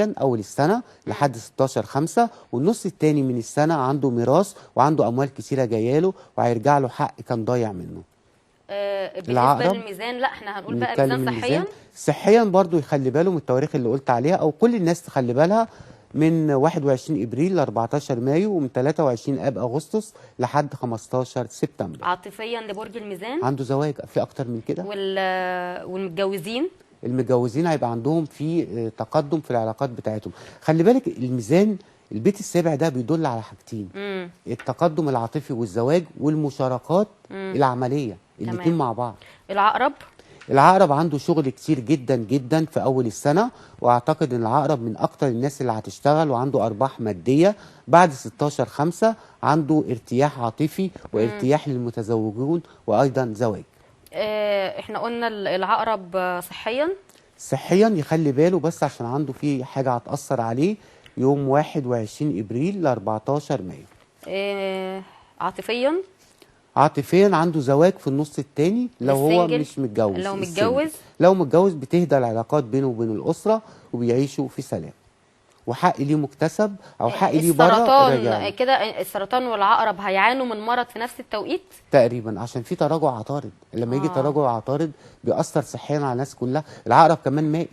أول السنة لحد 16/5، والنص التاني من السنة عنده ميراث وعنده أموال كتيرة جاياله وهيرجع له حق كان ضايع منه. بالنسبة العقرب للميزان، لا احنا هنقول بقى نتكلم ميزان صحيا. الميزان صحيا برضو يخلي باله من التواريخ اللي قلت عليها، أو كل الناس تخلي بالها، من 21 إبريل ل 14 مايو، ومن 23 آب أغسطس لحد 15 سبتمبر. عاطفيا لبرج الميزان عنده زواج في أكتر من كده. والمتجوزين. المتجوزين هيبقى عندهم في تقدم في العلاقات بتاعتهم. خلي بالك الميزان البيت السابع ده بيدل على حاجتين: التقدم العاطفي والزواج والمشاركات العملية، الاتنين مع بعض. العقرب عنده شغل كتير جدا جدا في أول السنة، وأعتقد إن العقرب من أكتر الناس اللي هتشتغل وعنده أرباح مادية. بعد 16/5 عنده ارتياح عاطفي وارتياح للمتزوجون وأيضا زواج. احنا قلنا العقرب صحيا يخلي باله بس عشان عنده في حاجة هتأثر عليه يوم 21 إبريل ل 14 مايو. عاطفيا عنده زواج في النص التاني لو هو مش متجوز. لو متجوز بتهدى العلاقات بينه وبين الأسرة وبيعيشوا في سلام، وحق ليه مكتسب أو حق ليه بره. السرطان كده، السرطان والعقرب هيعانوا من مرض في نفس التوقيت تقريبا، عشان في تراجع عطارد. لما يجي تراجع عطارد بيأثر صحيا على الناس كلها. العقرب كمان مائي.